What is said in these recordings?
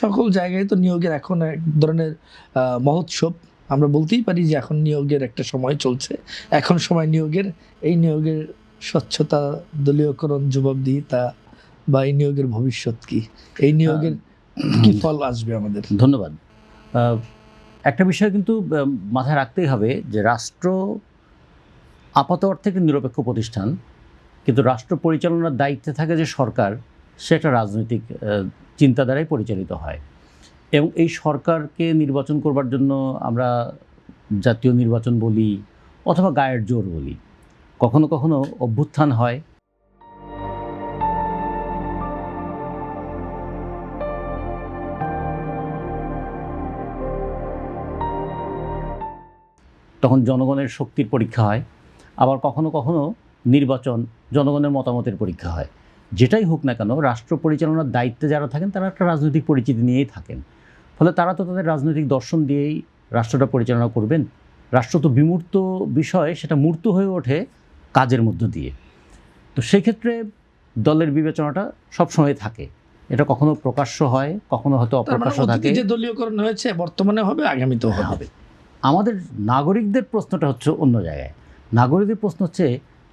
সকল জায়গায় তো নিয়োগের এখন এক ধরনের মহোৎসব। আমরা বলতেই পারি যে এখন নিয়োগের একটা সময় চলছে। এখন সময় নিয়োগের, এই নিয়োগের স্বচ্ছতা, দলীয়করণ, জবাবদিহিতা বা এই নিয়োগের ভবিষ্যৎ কি? এই নিয়োগের কি ফল আসবে আমাদের? ধন্যবাদ। একটা বিষয় কিন্তু মাথায় রাখতেই হবে যে রাষ্ট্র আপাত অর্থে একটি নিরপেক্ষ প্রতিষ্ঠান, কিন্তু রাষ্ট্র পরিচালনার দায়িত্বে থাকে যে সরকার, সে একটা রাজনৈতিক চিন্তাধারায় পরিচালিত হয়। এবং এই সরকারকে নির্বাচন করবার জন্য আমরা জাতীয় নির্বাচন বলি অথবা গায়ের জোর বলি, কখনো কখনো অভ্যুত্থান হয়, তখন জনগণের শক্তির পরীক্ষা হয়, আবার কখনো কখনো নির্বাচন জনগণের মতামতের পরীক্ষা হয়। যেটাই হোক না কেন, রাষ্ট্র পরিচালনার দায়িত্বে যারা থাকেন তারা একটা রাজনৈতিক পরিচিতি নিয়েই থাকেন। ফলে তারা তো তাদের রাজনৈতিক দর্শন দিয়েই রাষ্ট্রটা পরিচালনা করবেন। রাষ্ট্র তো বিমূর্ত বিষয়, সেটা মূর্ত হয়ে ওঠে কাজের মধ্য দিয়ে। তো সেক্ষেত্রে দলের বিবেচনাটা সবসময় থাকে, এটা কখনো প্রকাশ্য হয়, কখনো হয়তো অপ্রকাশ্য থাকে। যে দলীয়করণ হয়েছে বর্তমানে হবে, আগামীতেও হবে। আমাদের নাগরিকদের প্রশ্নটা হচ্ছে অন্য জায়গায়। নাগরিকদের প্রশ্ন হচ্ছে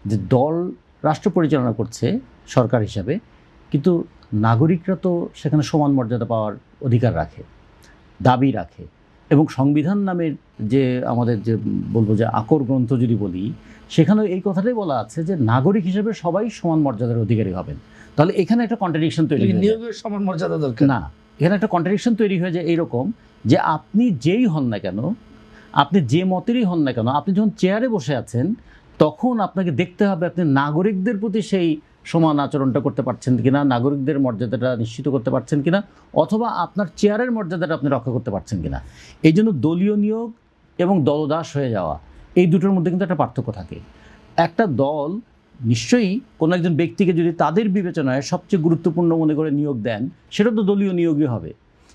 যে দল রাষ্ট্র পরিচালনা করছে সরকার হিসাবে, কিন্তু নাগরিকরা তো সেখানে সমান মর্যাদা পাওয়ার অধিকার রাখে, দাবি রাখে। এবং সংবিধান নামের যে আমাদের যে বলবো যে আকর গ্রন্থ যদি বলি, সেখানেও এই কথাটাই বলা আছে যে নাগরিক হিসেবে সবাই সমান মর্যাদার অধিকারী হবেন। তাহলে এখানে একটা কন্ট্রাডিকশন তৈরি হয়, নিয়োগের সমান মর্যাদা দরকার না, এখানে একটা কন্ট্রাডিকশন তৈরি হয়ে যায় এইরকম যে আপনি যেই হন না কেন, আপনি যে মতেরই হন না কেন, আপনি যখন চেয়ারে বসে আছেন তখন আপনাকে দেখতে হবে আপনি নাগরিকদের প্রতি সেই সমান আচরণটা করতে পারছেন কিনা, নাগরিকদের মর্যাদাটা নিশ্চিত করতে পারছেন কিনা, অথবা আপনার চেয়ারের মর্যাদাটা আপনি রক্ষা করতে পারছেন কিনা। এই জন্য দলীয় নিয়োগ এবং দলদাস হয়ে যাওয়া, এই দুটোর মধ্যে কিন্তু একটা পার্থক্য থাকে। একটা দল নিশ্চয়ই কোনো একজন ব্যক্তিকে যদি তাদের বিবেচনায় সবচেয়ে গুরুত্বপূর্ণ মনে করে নিয়োগ দেন, সেটা তো দলীয় নিয়োগই হবে।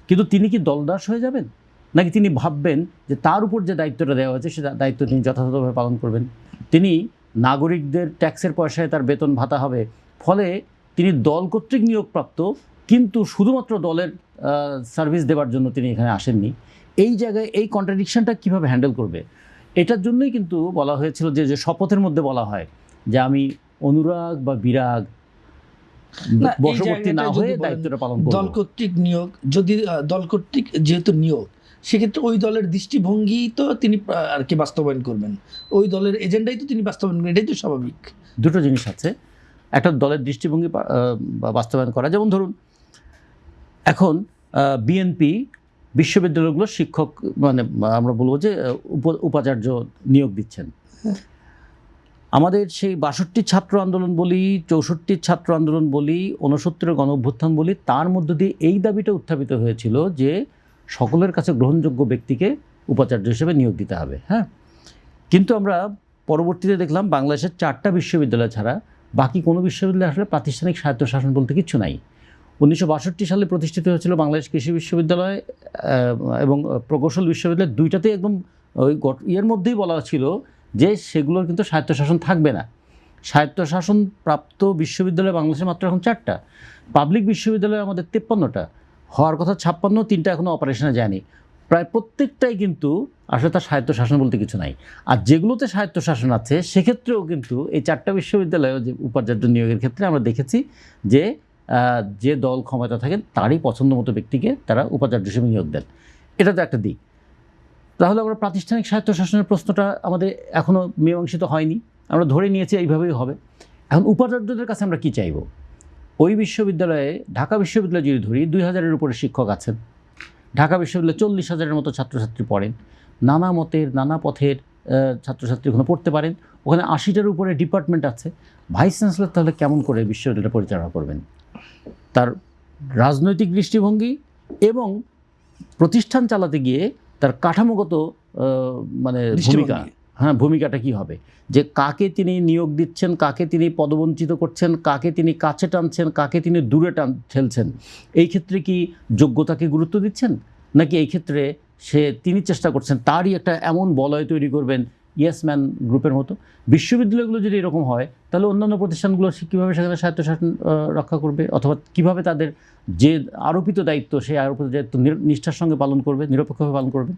কিন্তু তিনি কি দলদাস হয়ে যাবেন, নাকি তিনি ভাববেন যে তার উপর যে দায়িত্বটা দেওয়া হয়েছে সে দায়িত্ব তিনি যথাযথভাবে পালন করবেন? তিনি নাগরিকদের ট্যাক্সের পয়সায় তার বেতন ভাতা হবে, ফলে তিনি দল কর্তৃক নিয়োগপ্রাপ্ত, কিন্তু শুধুমাত্র দলের সার্ভিস দেওয়ার জন্য তিনি এখানে আসেননি। এই জায়গায় এই কন্ট্রাডিকশনটা কীভাবে হ্যান্ডেল করবে? এটার জন্যই কিন্তু বলা হয়েছিল যে শপথের মধ্যে বলা হয় যে আমি অনুরাগ বা বিরাগ বশবর্তী না হয়ে দায়িত্বটা পালন করব। দল কর্তৃক নিয়োগ, যদি দল কর্তৃক যেহেতু নিয়োগ, সেক্ষেত্রে ওই দলের দৃষ্টিভঙ্গি তো তিনি আর কি বাস্তবায়ন করবেন, ওই দলের এজেন্ডাই তো তিনি বাস্তবায়ন করবেন, এটাই তো স্বাভাবিক। দুটো জিনিস আছে, একটা দলের দৃষ্টিভঙ্গি বাস্তবায়ন করা, যেমন ধরুন এখন বিএনপি বিশ্ববিদ্যালয়গুলোর শিক্ষক, মানে আমরা বলবো যে উপাচার্য নিয়োগ দিচ্ছেন। আমাদের সেই 62 ছাত্র আন্দোলন বলি, 64 ছাত্র আন্দোলন বলি, 69 গণ অভ্যুত্থান বলি, তার মধ্য দিয়ে এই দাবিটা উত্থাপিত হয়েছিল যে সকলের কাছে গ্রহণযোগ্য ব্যক্তিকে উপাচার্য হিসেবে নিয়োগ দিতে হবে। হ্যাঁ, কিন্তু আমরা পরবর্তীতে দেখলাম বাংলাদেশের 4টা বিশ্ববিদ্যালয় ছাড়া বাকি কোনো বিশ্ববিদ্যালয় আসলে প্রাতিষ্ঠানিক স্বায়ত্তশাসন বলতে কিচ্ছু নাই। 1962 সালে প্রতিষ্ঠিত হয়েছিল বাংলাদেশ কৃষি বিশ্ববিদ্যালয় এবং প্রকৌশল বিশ্ববিদ্যালয়, দুইটাতেই একদম ওই ইয়ের মধ্যেই বলা ছিল যে সেগুলোর কিন্তু স্বায়ত্তশাসন থাকবে না। স্বায়ত্তশাসন প্রাপ্ত বিশ্ববিদ্যালয় বাংলাদেশে মাত্র এখন 4টা, পাবলিক বিশ্ববিদ্যালয় আমাদের 53টা, হওয়ার কথা 56, 3টা এখনও অপারেশনে যায়নি। প্রায় প্রত্যেকটাই কিন্তু আসলে তার স্বায়ত্তশাসন বলতে কিছু নাই। আর যেগুলোতে স্বায়ত্তশাসন আছে সেক্ষেত্রেও কিন্তু এই 4টা বিশ্ববিদ্যালয়ে যে উপাচার্য নিয়োগের ক্ষেত্রে আমরা দেখেছি যে যে দল ক্ষমতা থাকেন তারই পছন্দ মতো ব্যক্তিকে তারা উপাচার্য হিসেবে নিয়োগ দেন। এটা তো একটা দিক। তাহলে আমরা প্রাতিষ্ঠানিক স্বায়ত্তশাসনের প্রশ্নটা আমাদের এখনও মীমাংসিত হয়নি, আমরা ধরে নিয়েছি এইভাবেই হবে। এখন উপাচার্যদের কাছে আমরা কি চাইব? ওই বিশ্ববিদ্যালয়ে, ঢাকা বিশ্ববিদ্যালয় যদি ধরি, 2000-এর উপরে শিক্ষক আছেন। ঢাকা বিশ্ববিদ্যালয়ে 40,000-এর মতো ছাত্রছাত্রী পড়েন, নানা মতের নানা পথের ছাত্রছাত্রী ওখানে পড়তে পারেন। ওখানে 80টার উপরে ডিপার্টমেন্ট আছে। ভাইস চ্যান্সেলর তাহলে কেমন করে বিশ্ববিদ্যালয়টা পরিচালনা করবেন? তার রাজনৈতিক দৃষ্টিভঙ্গি এবং প্রতিষ্ঠান চালাতে গিয়ে তার কাঠামোগত মানে ভূমিকাটা কি হবে, যে কাকে তিনি নিয়োগ দিচ্ছেন, কাকে তিনি পদবঞ্চিত করছেন, কাকে তিনি কাছে টানছেন, কাকে তিনি দূরে ঠেলছেন, এই ক্ষেত্রে কি যোগ্যতাকে গুরুত্ব দিচ্ছেন, নাকি এই ক্ষেত্রে তিনি চেষ্টা করছেন তারই একটা এমন বলয় তৈরি করবেন ইয়েস ম্যান গ্রুপের মতো। বিশ্ববিদ্যালয়গুলো যদি এরকম হয় তাহলে অন্যান্য প্রতিষ্ঠানগুলো কীভাবে সেখানে স্বায়ত্তশাসন রক্ষা করবে, অথবা কীভাবে তাদের যে আরোপিত দায়িত্ব সেই আরোপিত দায়িত্ব নিষ্ঠার সঙ্গে পালন করবে, নিরপেক্ষভাবে পালন করবে।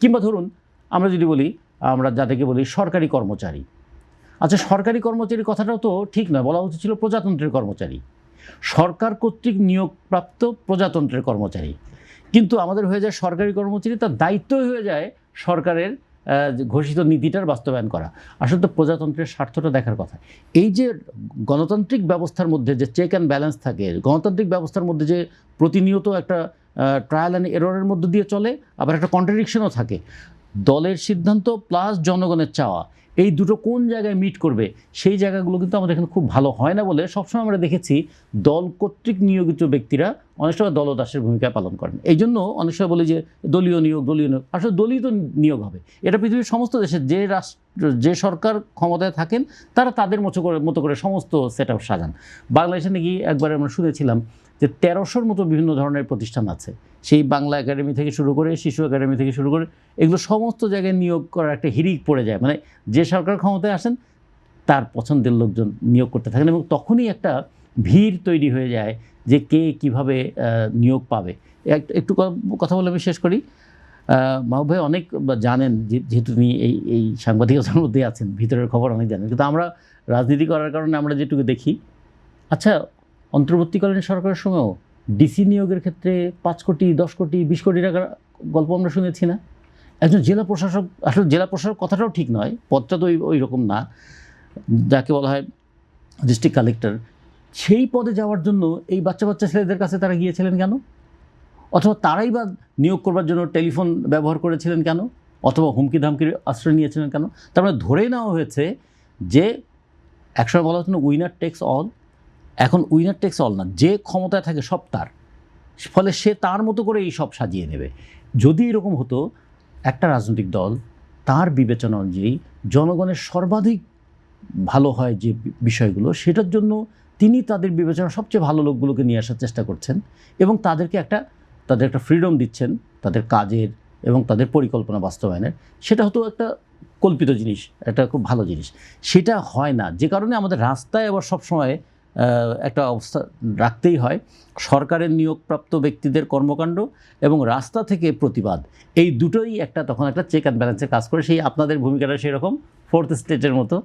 কিংবা ধরুন আমরা যদি বলি, আমরা যাদেরকে বলি সরকারি কর্মচারী, আচ্ছা সরকারি কর্মচারীর কথাটাও তো ঠিক নয়, বলা উচিত ছিল প্রজাতন্ত্রের কর্মচারী, সরকার কর্তৃক নিয়োগপ্রাপ্ত প্রজাতন্ত্রের কর্মচারী। কিন্তু আমাদের হয়ে যায় সরকারি কর্মচারী, তার দায়িত্বই হয়ে যায় সরকারের ঘোষিত নীতিটার বাস্তবায়ন করা। আসলে তো প্রজাতন্ত্রের স্বার্থটা দেখার কথা। এই যে গণতান্ত্রিক ব্যবস্থার মধ্যে যে চেক অ্যান্ড ব্যালেন্স থাকে, গণতান্ত্রিক ব্যবস্থার মধ্যে যে প্রতিনিয়ত একটা ট্রায়াল অ্যান্ড এররের মধ্যে দিয়ে চলে, আবার একটা কন্ট্রাডিকশনও থাকে, দলের সিদ্ধান্ত প্লাস জনগণের চাওয়া, এই দুটো কোন জায়গায় মিট করবে সেই জায়গাগুলো কিন্তু আমাদের এখানে খুব ভালো হয় না বলে সবসময় আমরা দেখেছি দল কর্তৃক নিয়োগিত ব্যক্তিরা অনেক সময় দলদাসের ভূমিকা পালন করেন। এই জন্য অনেক সময় বলি যে দলীয় নিয়োগ, আসলে দলীয় তো নিয়োগ হবে। এটা পৃথিবীর সমস্ত দেশে যে সরকার ক্ষমতায় থাকেন তারা তাদের মতো করে সমস্ত সেট আপ সাজান। বাংলাদেশে নাকি একবার আমরা শুনেছিলাম যে 1300-র মতো বিভিন্ন ধরনের প্রতিষ্ঠান আছে, সেই বাংলা একাডেমি থেকে শুরু করে শিশু একাডেমি থেকে শুরু করে এগুলো সমস্ত জায়গায় নিয়োগ করার একটা হিড়িক পড়ে যায়। মানে যে সরকার ক্ষমতায় আসেন তার পছন্দের লোকজন নিয়োগ করতে থাকেন, এবং তখনই একটা ভিড় তৈরি হয়ে যায় যে কে কীভাবে নিয়োগ পাবে। একটু কথা বলে আমি শেষ করি। মাহবুব ভাই অনেক জানেন, যেহেতু তিনি এই সাংবাদিকতার মধ্যে আছেন, ভিতরের খবর অনেক জানেন, কিন্তু আমরা রাজনীতি করার কারণে আমরা যেটুকু দেখি, আচ্ছা অন্তর্বর্তীকালীন সরকারের সময়ও ডিসি নিয়োগের ক্ষেত্রে 5 কোটি 10 কোটি 20 কোটি টাকার গল্প আমরা শুনেছি না? একজন জেলা প্রশাসক, আসলে জেলা প্রশাসক কথাটাও ঠিক নয়, পদটা তো ওই রকম না, যাকে বলা হয় ডিস্ট্রিক্ট কালেক্টর, সেই পদে যাওয়ার জন্য এই বাচ্চা ছেলেদের কাছে তারা গিয়েছিলেন কেন? অথবা তারাই বা নিয়োগ করবার জন্য টেলিফোন ব্যবহার করেছিলেন কেন? অথবা হুমকি ধামকির আশ্রয় নিয়েছিলেন কেন? তার মানে ধরেই নেওয়া হয়েছে যে একসময় বলা হতো না উইনার টেক্স অল, এখন উইনার টেক্স অল না, যে ক্ষমতায় থাকে সব তার, ফলে সে তার মতো করে এই সব সাজিয়ে নেবে। যদি এরকম হতো, একটা রাজনৈতিক দল তার বিবেচনা অনুযায়ী জনগণের সর্বাধিক ভালো হয় যে বিষয়গুলো, সেটার জন্য তিনি তাদের বিবেচনা সবচেয়ে ভালো লোকগুলোকে নিয়ে আসার চেষ্টা করছেন, এবং তাদের একটা ফ্রিডম দিচ্ছেন তাদের কাজের এবং তাদের পরিকল্পনা বাস্তবায়নের। সেটা হতো একটা কল্পিত জিনিস, একটা খুব ভালো জিনিস। সেটা হয় না, যে কারণে আমাদের রাস্তায় আবার সবসময় একটা অবস্থা রাখতেই হয়, সরকারের নিয়োগপ্রাপ্ত ব্যক্তিদের কর্মকাণ্ড এবং রাস্তা থেকে প্রতিবাদ, এই দুটোই তখন একটা চেক অ্যান্ড ব্যালেন্সের কাজ করে। সেই আপনাদের ভূমিকাটা সেরকম 4th স্টেটের মতো।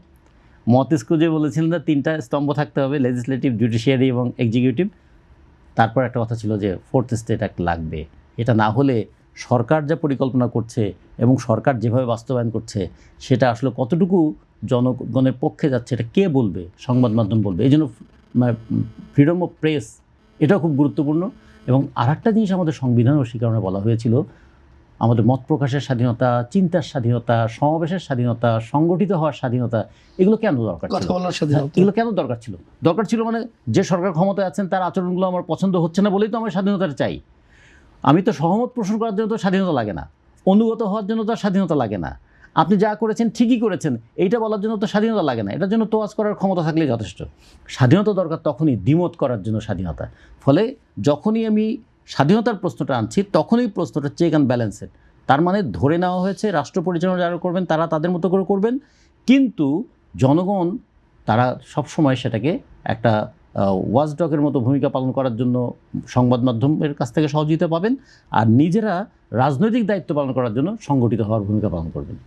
মতিস্কু যে বলেছিলেন না 3টা স্তম্ভ থাকতে হবে, লেজিসলেটিভ, জুডিশিয়ারি এবং এক্সিকিউটিভ, তারপর একটা কথা ছিল যে 4th স্টেট অ্যাক্ট লাগবে। এটা না হলে সরকার যা পরিকল্পনা করছে এবং সরকার যেভাবে বাস্তবায়ন করছে সেটা আসলে কতটুকু জনগণের পক্ষে যাচ্ছে এটা কে বলবে? সংবাদ মাধ্যম বলবে। এই জন্য ফ্রিডম অফ প্রেস এটাও খুব গুরুত্বপূর্ণ। এবং আরেকটা জিনিস আমাদের সংবিধান ও স্বীকরণে বলা হয়েছিল, আমাদের মত প্রকাশের স্বাধীনতা, চিন্তার স্বাধীনতা, সমাবেশের স্বাধীনতা, সংগঠিত হওয়ার স্বাধীনতা, এগুলো কেন দরকার ছিল? এগুলো কেন দরকার ছিল? দরকার ছিল মানে যে সরকার ক্ষমতায় আছেন তার আচরণগুলো আমার পছন্দ হচ্ছে না বলেই তো আমার স্বাধীনতাটা চাই। আমি তো সহমত পোষণ করার জন্য তো স্বাধীনতা লাগে না, অনুগত হওয়ার জন্য তো স্বাধীনতা লাগে না, আপনি যা করেছেন ঠিকই করেছেন এইটা বলার জন্য তো স্বাধীনতা লাগে না, এটার জন্য তোয়াজ করার ক্ষমতা থাকলেই যথেষ্ট। স্বাধীনতা দরকার তখনই দ্বিমত করার জন্য স্বাধীনতা। ফলে যখনই আমি স্বাধীনতার প্রশ্নটা আনছি তখনই প্রশ্নটা চেক অ্যান্ড ব্যালেন্সের। তার মানে ধরে নেওয়া হয়েছে রাষ্ট্র পরিচালনা যারা করবেন তারা তাদের মতো করে করবেন, কিন্তু জনগণ তারা সবসময় সেটাকে একটা ওয়াচডগের মতো ভূমিকা পালন করার জন্য সংবাদ মাধ্যমের কাছ থেকে সহযোগিতা পাবেন, আর নিজেরা রাজনৈতিক দায়িত্ব পালন করার জন্য সংগঠিত হওয়ার ভূমিকা পালন করবেন।